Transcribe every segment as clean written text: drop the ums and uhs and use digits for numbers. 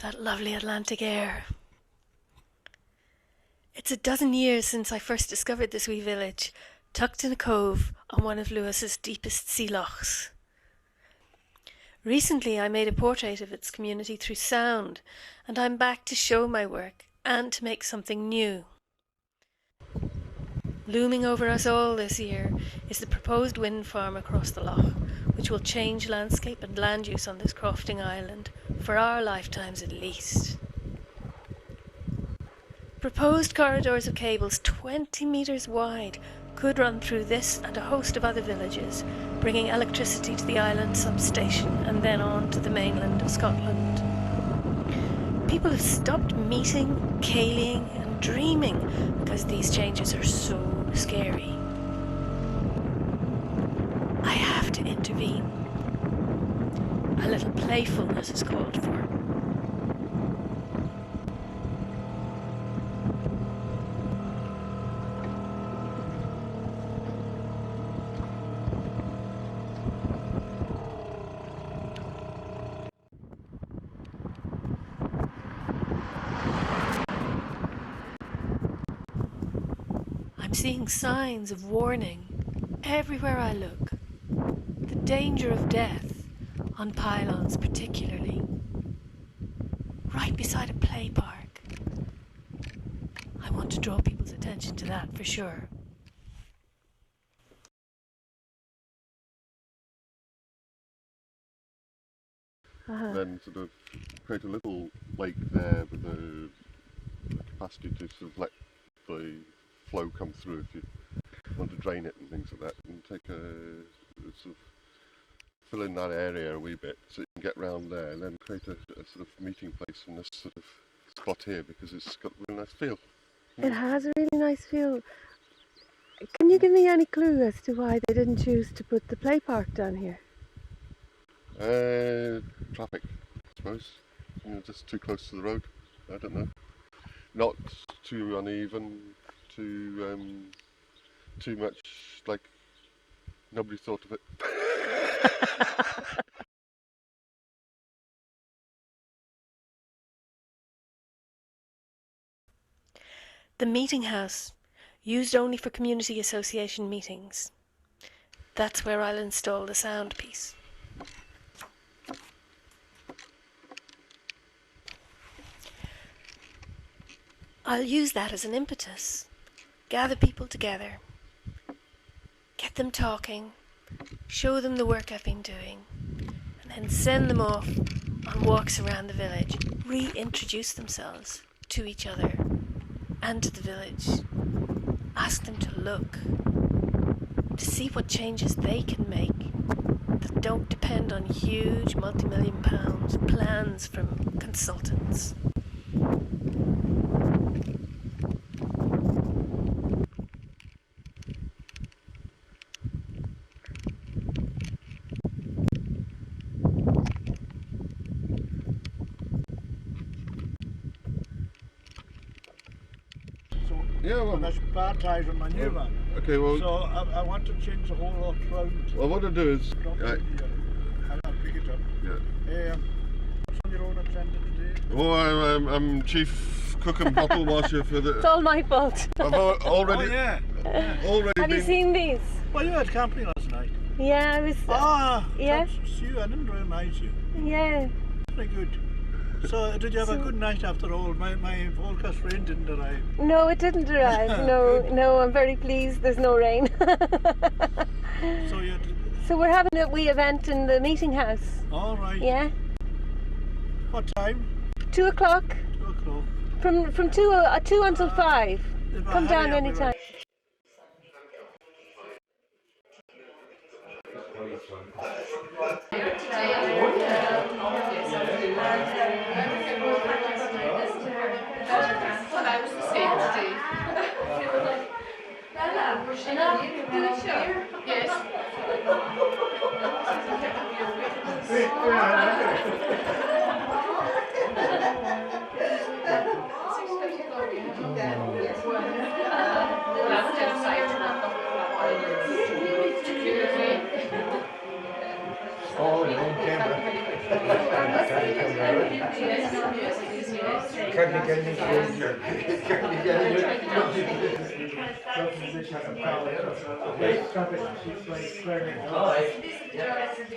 That lovely Atlantic air. It's a dozen years since I first discovered this wee village, tucked in a cove on one of Lewis's deepest sea lochs. Recently I made a portrait of its community through sound, and I'm back to show my work and to make something new. Looming over us all this year is the proposed wind farm across the loch, which will change landscape and land use on this crofting island for our lifetimes at least. Proposed corridors of cables 20 metres wide could run through this and a host of other villages, bringing electricity to the island substation and then on to the mainland of Scotland. People have stopped meeting, cayleying and dreaming because these changes are so scary. I have to intervene. A little playfulness is called for. I'm seeing signs of warning everywhere I look. The danger of death, on pylons particularly. Right beside a play park. I want to draw people's attention to that for sure. Then sort of create a little lake there with the capacity to sort of let the flow come through if you want to drain it and things like that, and take a sort of fill in that area a wee bit so you can get round there, and then create a sort of meeting place in this sort of spot here because it's got a really nice feel. It has a really nice feel. Can you give me any clue as to why they didn't choose to put the play park down here? Traffic, I suppose. You know, just too close to the road. I don't know. Not too uneven, too much like nobody thought of it. The meeting house, used only for community association meetings. That's where I'll install the sound piece. I'll use that as an impetus. Gather people together. Get them talking. Show them the work I've been doing. And then send them off on walks around the village. Reintroduce themselves to each other and to the village. Ask them to look. To see what changes they can make that don't depend on huge multi-million-pound plans from consultants. Yeah, well, and there's bar ties on my new one. Okay, well. So I want to change the whole lot round. Well, what I'll do is. I'll pick it up. Yeah. What's on your own agenda today? Well, I'm chief cook and bottle washer for the. It's all my fault. I've already. Oh yeah. Already. Have you seen these? Well, you had camping last night. Yeah, I was. Yeah. That's you. I didn't realise you. Yeah. Very good. So, did you have a good night after all? My forecast rain didn't arrive. No, it didn't arrive. No, I'm very pleased there's no rain. So we're having a wee event in the meeting house. All right. Yeah. What time? 2 o'clock. 2 o'clock. From 2 until 5. Come down any time. Oh, in Canberra. Kan ik niet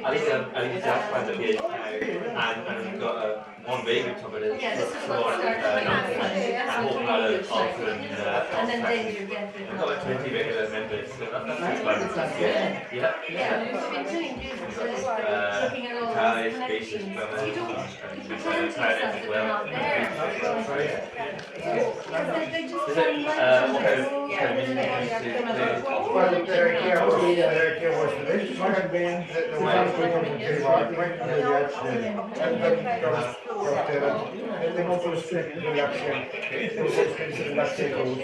I think that's quite a bit, and we've got one baby top of it. Yeah, this is what starts and then déirdre again. We've got like 20 regular members, so that's quite good. Yeah. Yeah, we've been doing this, looking at all these connections. You pretend to yourself that they're not there. Because they just Is it, sound what like kind of music do you use to play? Well, there was the instrument band that the one playing on the keyboard, playing on the jazz, and then they also speak in the Latin. They also speak in the Latin code.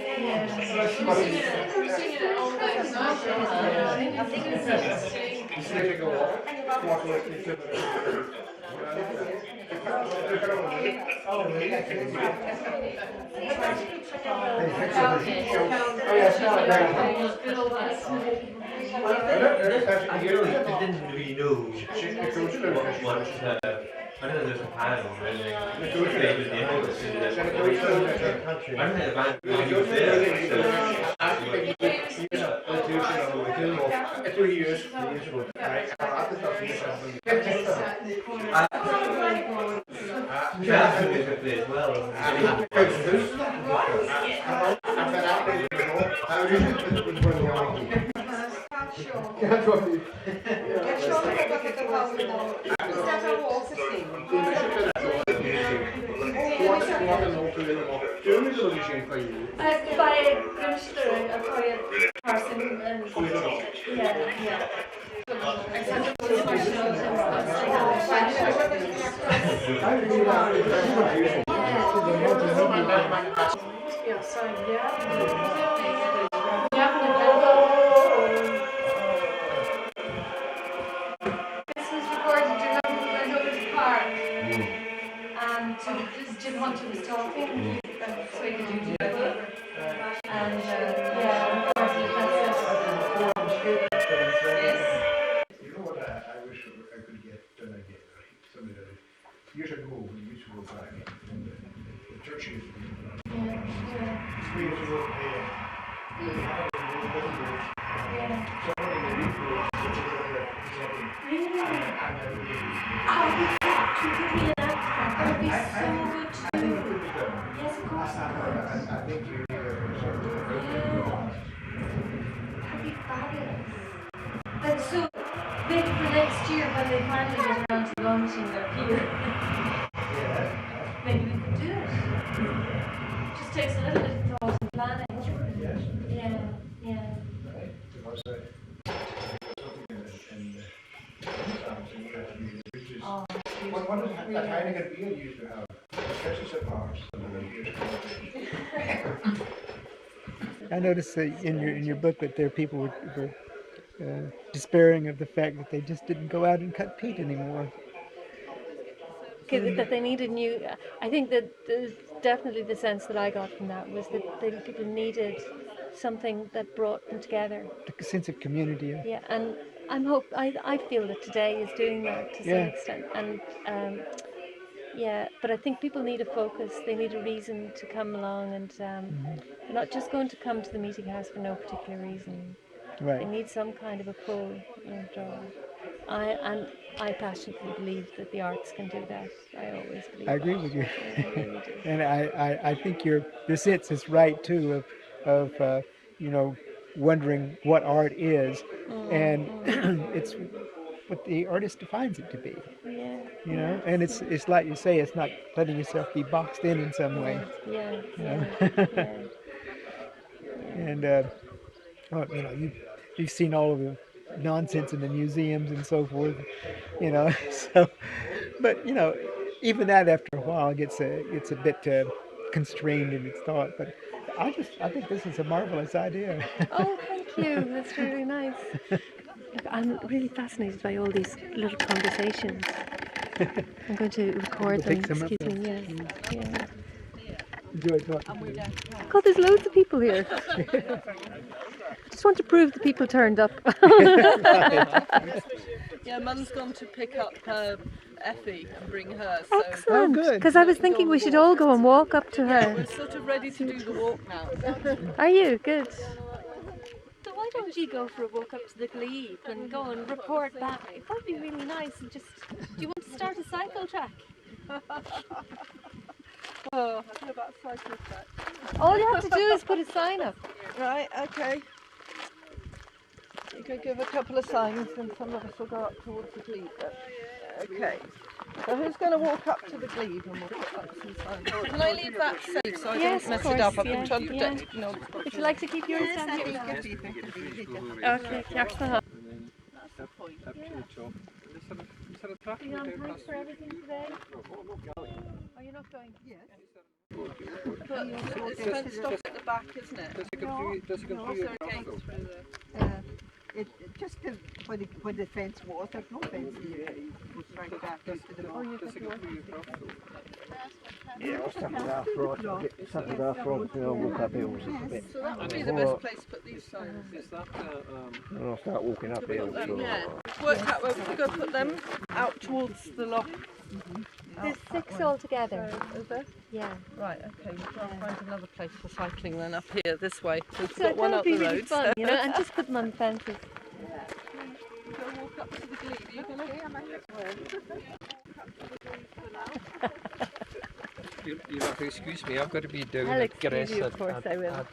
I didn't really know what I don't know there's a panel or anything. I don't think the band really was there. Play as well. By Grimster, a quiet person, and yeah. Except for my shows and This was recorded during another park. Jim Hunter was talking, so he could do together. And yeah, You know what I wish I could get done again, right? Some of the years ago, we used to go back and the churches. 3 years ago, So maybe for next year when they finally get around to launching their pier, maybe we could do it. Just takes a little bit of thought and planning. Yeah. What is that Heineken beer used to have? Especially at bars. I noticed in your booklet there people were despairing of the fact that they just didn't go out and cut peat anymore. That they needed new. I think that there's definitely the sense that I got from that was that people needed something that brought them together. A sense of community. Yeah, and I feel that today is doing that to some extent, and but I think people need a focus. They need a reason to come along, and they're not just going to come to the meeting house for no particular reason. Right. They need some kind of a pull, draw. I passionately believe that the arts can do that. I always believe. I agree with you, I really do. and I think your sense is right too of wondering what art is, and it's what the artist defines it to be. Yeah. And it's like you say, it's not letting yourself be boxed in some way. Yeah. And you've seen all of the nonsense in the museums and so forth, so, but even that after a while gets a bit constrained in its thought, but I think this is a marvelous idea. Oh, thank you. That's really nice. I'm really fascinated by all these little conversations. I'm going to record them. Excuse me. Yeah. Enjoy talking to you. God, there's loads of people here. Just want to prove the people turned up. Yeah, Mum's gone to pick up Effie and bring her. So Excellent. good. Because I was thinking we should all go and walk up to yeah, her. we're sort of ready to do the walk now. Are you? Good. So why don't you go for a walk up to the glebe and go and report back? That'd be really nice. And just, do you want to start a cycle track? Oh, I feel about cycle track. All you have to do is put a sign up. Right, okay. You could give a couple of signs and some of us will go up towards the glebe. Okay. So who's going to walk up to the glebe and we'll put up some signs? Can I leave that safe so I Yes, don't mess of it up? course, I've been trying to yeah. protect it. Would you like to keep yours down here? Okay, That's the point. Are you on time for everything today? Are you not going? Yes. But it's fenced off at the back, isn't it? Does it come through? Does it come through your Gate property? through the... Just when the fence was, there's no fence here. It was right back into the road. Does it come through your property? Yeah, or something after, walk up hills a bit. So that would be the best place to put these signs. Is that And I'll start walking up hills. Yeah, it's worked out where we could go put them out towards the lock. There's 6 altogether. Is there? Yeah. Right, okay, we'll try and find another place for cycling then up here, this way. We've So got one that up would be the really road. fun, you know, and just put them on fences. Go walk up to the glebe. Are you going You'll have to excuse me, I've got to be doing I'll a excuse grass you, of course I will.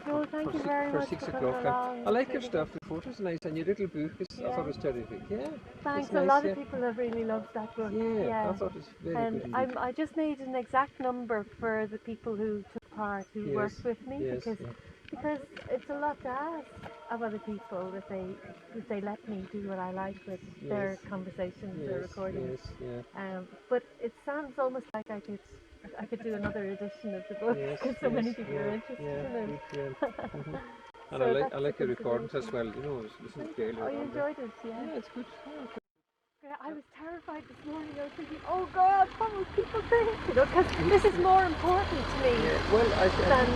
No, thank you very much for 6 for o'clock. coming along. I like your stuff, the photos are nice, and your little book is, I Yeah. thought it was terrific. Yeah, Thanks, it's a nice, lot yeah. of people have really loved that book. Yeah, I thought it was very And good indeed. I just made an exact number for the people who took part, who Yes, worked with me, yes, because yeah. because it's a lot to ask of other people if they let me do what I like with their Yes. conversations, their Yes, recordings. yes, yeah. But it sounds almost like I could do another edition of the book Yes, because so many people yeah, are interested yeah, in it. good, yeah. Mhm. And So I that's like a your recordings as well, consideration. you know, listen to Gail. Oh, you enjoyed it, yeah? Yeah, it's good. Yeah, Yeah, I was terrified this morning. I was thinking, oh God, what will people think? You know, because this is more important to me. yeah. Well, I think Then-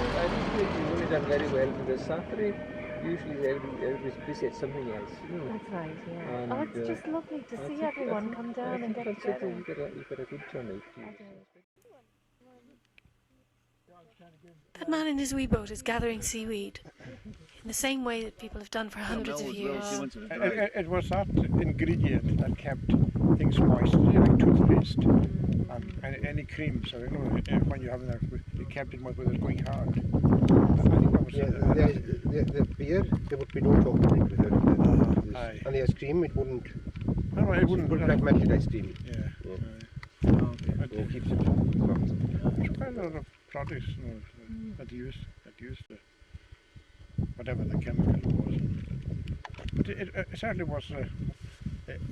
you've only done very well because Saturday, usually everybody's busy at something else, you know. That's right, yeah. And, Oh, it's just lovely to see everyone come down and get together. You've got a good turnout. That man in his wee boat is gathering seaweed in the same way that people have done for hundreds of years. It was that ingredient that kept things moist, like toothpaste and any cream. So you know, when you have that, it kept it moist without it going hard. I think that was The beer, there would be no chocolate in with it. Aye. And the ice cream, it wouldn't. No, it wouldn't. Put it like melted ice cream. Yeah. It keeps it. There's quite a lot of products, you know, that used whatever the chemical was. But it certainly was.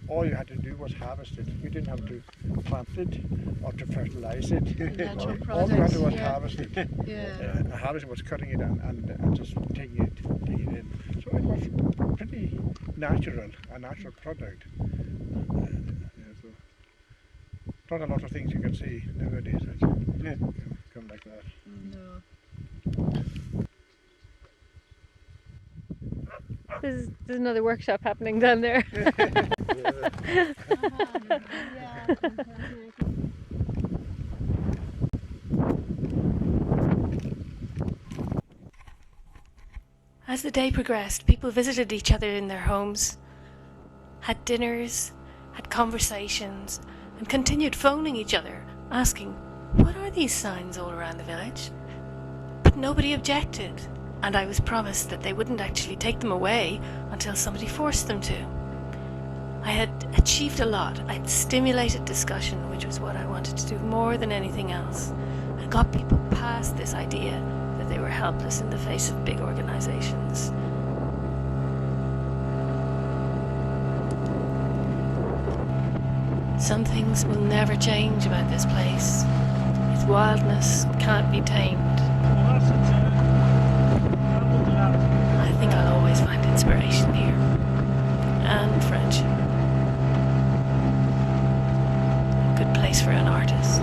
All you had to do was harvest it. You didn't have to plant it or to fertilize it. Natural All you had to do was products, yeah. harvest it. Yeah. Harvesting was cutting it and just taking it in. So it was pretty natural, a natural product. So not a lot of things you can see nowadays that come like that. No. There's another workshop happening down there. As the day progressed, people visited each other in their homes, had dinners, had conversations, and continued phoning each other, asking, "What are these signs all around the village?" But nobody objected, and I was promised that they wouldn't actually take them away until somebody forced them to. I had achieved a lot. I'd stimulated discussion, which was what I wanted to do more than anything else. I got people past this idea that they were helpless in the face of big organizations. Some things will never change about this place. Its wildness can't be tamed. I think I'll always find inspiration here. And friendship. A good place for an artist.